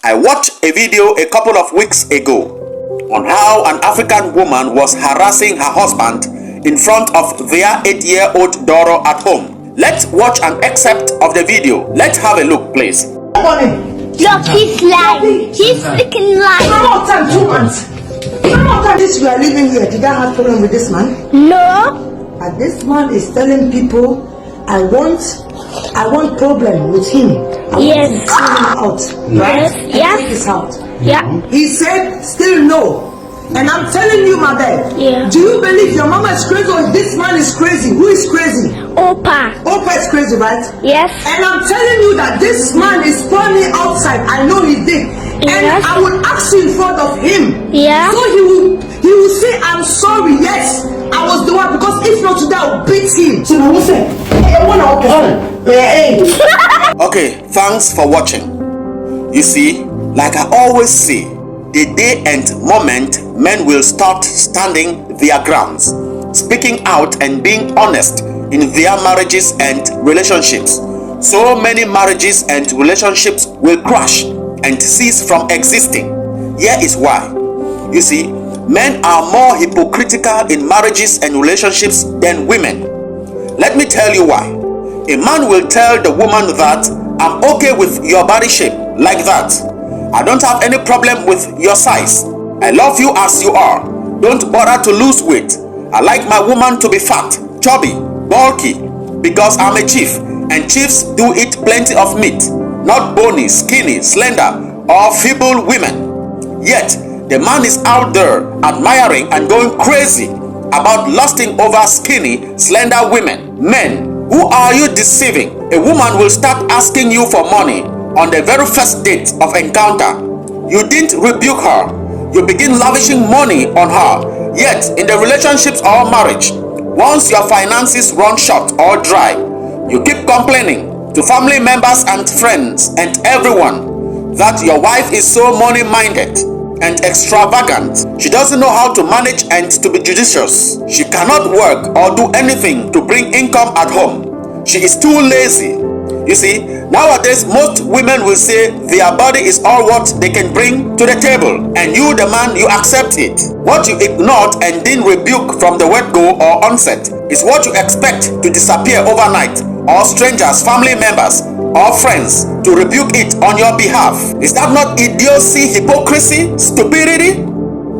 I watched a video a couple of weeks ago on how an African woman was harassing her husband in front of their 8-year-old daughter at home. Let's watch an excerpt of the video. Let's have a look, please. Look, he's lying. He's freaking lying. How much time? 2 months. How much time this you are living here? Did I have problem with this man? No. And this man is telling people, I want problem with him. Yes. Him out. Yes. Right? Yes. Take this out. Yeah. He said, still no. And I'm telling you, my dad. Yeah. Do you believe your mama is crazy or this man is crazy? Who is crazy? Opa. Opa is crazy, right? Yes. And I'm telling you that this man is funny outside. I know he did. And Yes. I will ask you in front of him. Yeah. So he will say, I'm sorry, yes, I was the one, because if not today I'll beat him. So I will say, Okay, thanks for watching. You see, like I always say, the day and moment men will start standing their grounds, speaking out and being honest in their marriages and relationships, so many marriages and relationships will crash and cease from existing. Here is why. You see, men are more hypocritical in marriages and relationships than women. Let me tell you why. A man will tell the woman that I'm okay with your body shape like that. I don't have any problem with your size. I love you as you are. Don't bother to lose weight. I like my woman to be fat, chubby, bulky, because I'm a chief, and chiefs do eat plenty of meat, not bony, skinny, slender, or feeble women. Yet, the man is out there admiring and going crazy about lusting over skinny, slender women. Men, who are you deceiving? A woman will start asking you for money on the very first date of encounter. You didn't rebuke her. You begin lavishing money on her. Yet, in the relationships or marriage, once your finances run short or dry, you keep complaining to family members and friends and everyone that your wife is so money-minded and extravagant. She doesn't know how to manage and to be judicious. She cannot work or do anything to bring income at home. She is too lazy. You see, nowadays most women will say their body is all what they can bring to the table, and you, the man, you accept it. What you ignored and didn't rebuke from the word go or onset is what you expect to disappear overnight, or strangers, family members, or friends to rebuke it on your behalf. Is that not idiocy, hypocrisy, stupidity,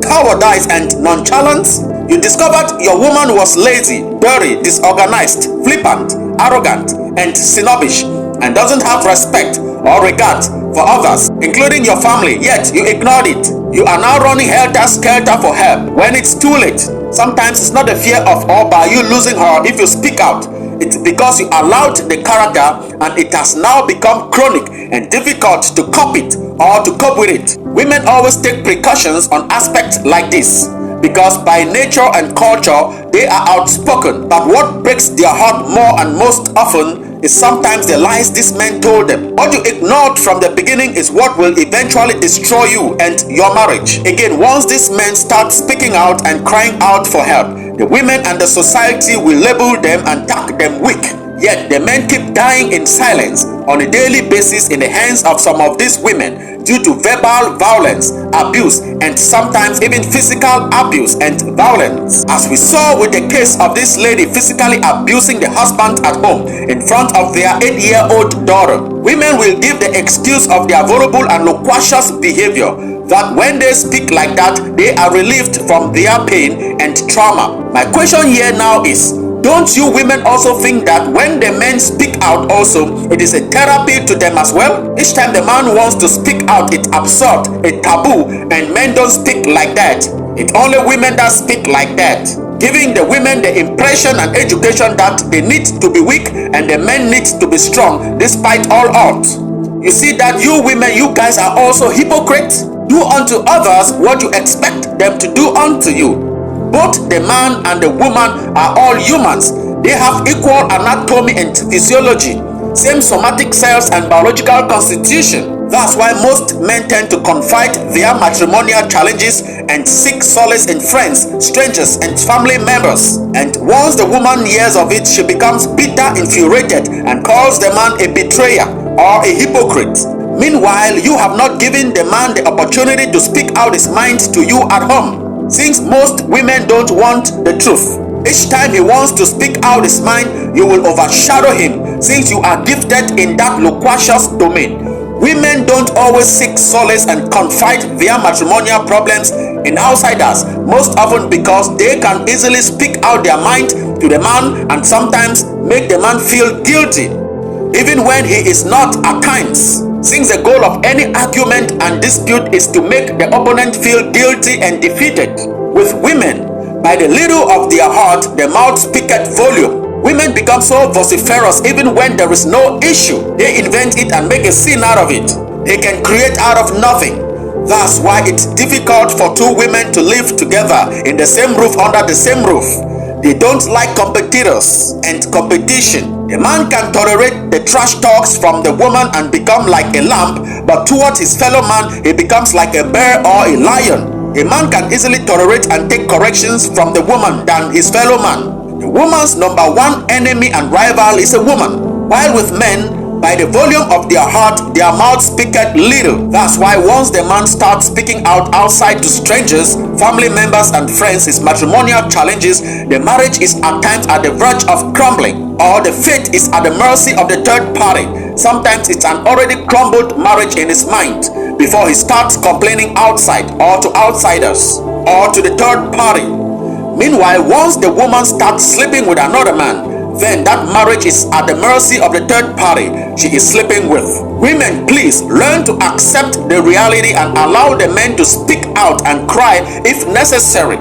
cowardice, and nonchalance? You discovered your woman was lazy, dirty, disorganized, flippant, arrogant, and snobbish, and doesn't have respect or regard for others, including your family, yet you ignored it. You are now running helter-skelter for help when it's too late. Sometimes it's not the fear of or by you losing her if you speak out. It's because you allowed the character and it has now become chronic and difficult to cope it or to cope with it. Women always take precautions on aspects like this because by nature and culture they are outspoken. But what breaks their heart more and most often is sometimes the lies these men told them. What you ignored from the beginning is what will eventually destroy you and your marriage. Again, once these men start speaking out and crying out for help, the women and the society will label them and tag them weak. Yet the men keep dying in silence on a daily basis in the hands of some of these women due to verbal violence, abuse, and sometimes even physical abuse and violence. As we saw with the case of this lady physically abusing the husband at home in front of their 8-year-old daughter, women will give the excuse of their vulnerable and loquacious behavior that when they speak like that, they are relieved from their pain and trauma. My question here now is, don't you women also think that when the men speak out also, it is a therapy to them as well? Each time the man wants to speak out, it's absurd, a taboo, and men don't speak like that. It's only women that speak like that, giving the women the impression and education that they need to be weak and the men need to be strong despite all odds. You see that you women, you guys are also hypocrites. Do unto others what you expect them to do unto you. Both the man and the woman are all humans. They have equal anatomy and physiology, same somatic cells and biological constitution. That's why most men tend to confide their matrimonial challenges and seek solace in friends, strangers, and family members. And once the woman hears of it, she becomes bitter, infuriated, and calls the man a betrayer or a hypocrite. Meanwhile, you have not given the man the opportunity to speak out his mind to you at home. Since most women don't want the truth, each time he wants to speak out his mind, you will overshadow him since you are gifted in that loquacious domain. Women don't always seek solace and confide their matrimonial problems in outsiders, most often because they can easily speak out their mind to the man and sometimes make the man feel guilty, even when he is not at times. Since the goal of any argument and dispute is to make the opponent feel guilty and defeated. With women, by the little of their heart, the mouth speaketh volume. Women become so vociferous even when there is no issue. They invent it and make a scene out of it. They can create out of nothing. That's why it's difficult for two women to live together in the same roof under the same roof. They don't like competitors and competition. A man can tolerate the trash talks from the woman and become like a lamb, but towards his fellow man, he becomes like a bear or a lion. A man can easily tolerate and take corrections from the woman than his fellow man. The woman's number one enemy and rival is a woman. While with men, by the volume of their heart, their mouth speaketh little. That's why once the man starts speaking out outside to strangers, family members and friends his matrimonial challenges, the marriage is at times at the verge of crumbling, or the faith is at the mercy of the third party. Sometimes it's an already crumbled marriage in his mind before he starts complaining outside or to outsiders or to the third party. Meanwhile, once the woman starts sleeping with another man, then that marriage is at the mercy of the third party she is sleeping with. Women, please learn to accept the reality and allow the men to speak out and cry if necessary.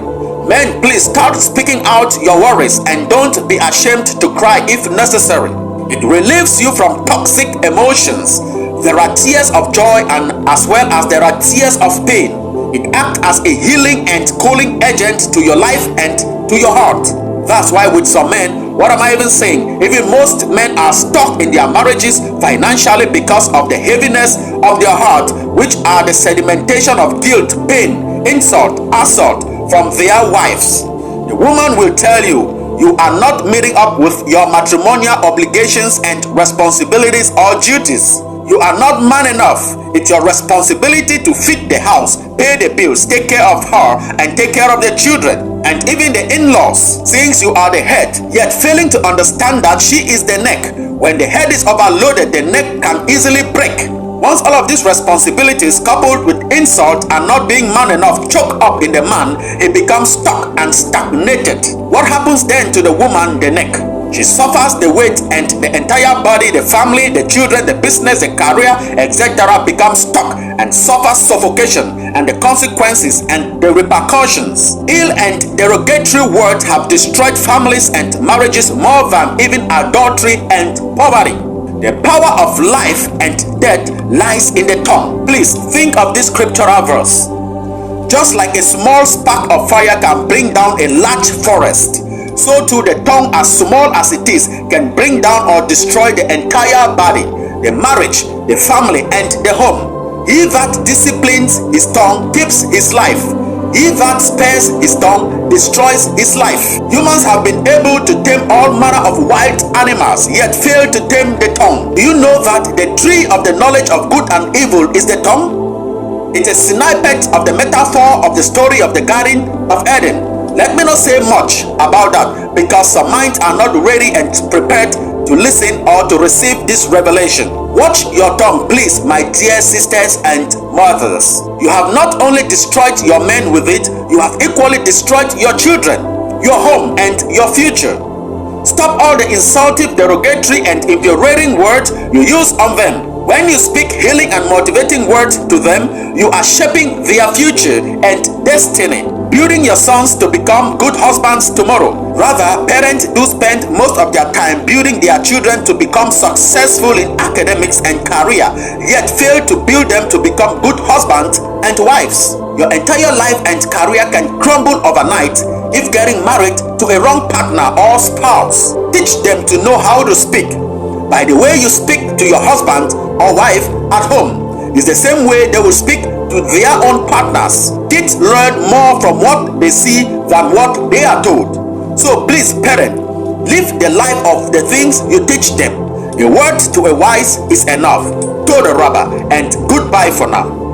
Men, please start speaking out your worries and don't be ashamed to cry if necessary. It relieves you from toxic emotions. There are tears of joy and as well as there are tears of pain. It acts as a healing and cooling agent to your life and to your heart. That's why with some men, what am I even saying? Even most men are stuck in their marriages financially because of the heaviness of their heart, which are the sedimentation of guilt, pain, insult, assault from their wives. The woman will tell you, you are not meeting up with your matrimonial obligations and responsibilities or duties. You are not man enough. It's your responsibility to feed the house, pay the bills, take care of her, and take care of the children, and even the in-laws, since you are the head, yet failing to understand that she is the neck. When the head is overloaded, the neck can easily break. Once all of these responsibilities coupled with insult and not being man enough choke up in the man, he becomes stuck and stagnated. What happens then to the woman, the neck? She suffers the weight and the entire body, the family, the children, the business, the career, etc. becomes stuck and suffers suffocation and the consequences and the repercussions. Ill and derogatory words have destroyed families and marriages more than even adultery and poverty. The power of life and death lies in the tongue. Please think of this scriptural verse. Just like a small spark of fire can bring down a large forest, so too the tongue, as small as it is, can bring down or destroy the entire body, the marriage, the family, and the home. He that disciplines his tongue keeps his life. He that spares his tongue destroys his life. Humans have been able to tame all manner of wild animals, yet fail to tame the tongue. Do you know that the tree of the knowledge of good and evil is the tongue? It's a snippet of the metaphor of the story of the Garden of Eden. Let me not say much about that because some minds are not ready and prepared to listen or to receive this revelation. Watch your tongue, please, my dear sisters and mothers. You have not only destroyed your men with it, you have equally destroyed your children, your home, and your future. Stop all the insultive, derogatory, and infuriating words you use on them. When you speak healing and motivating words to them, you are shaping their future and destiny, building your sons to become good husbands tomorrow. Rather, parents do spend most of their time building their children to become successful in academics and career, yet fail to build them to become good husbands and wives. Your entire life and career can crumble overnight if getting married to a wrong partner or spouse. Teach them to know how to speak. By the way you speak to your husband or wife at home is the same way they will speak to their own partners. Kids learn more from what they see than what they are told. So please, parent, live the life of the things you teach them. A word to a wise is enough, told the robber, and goodbye for now.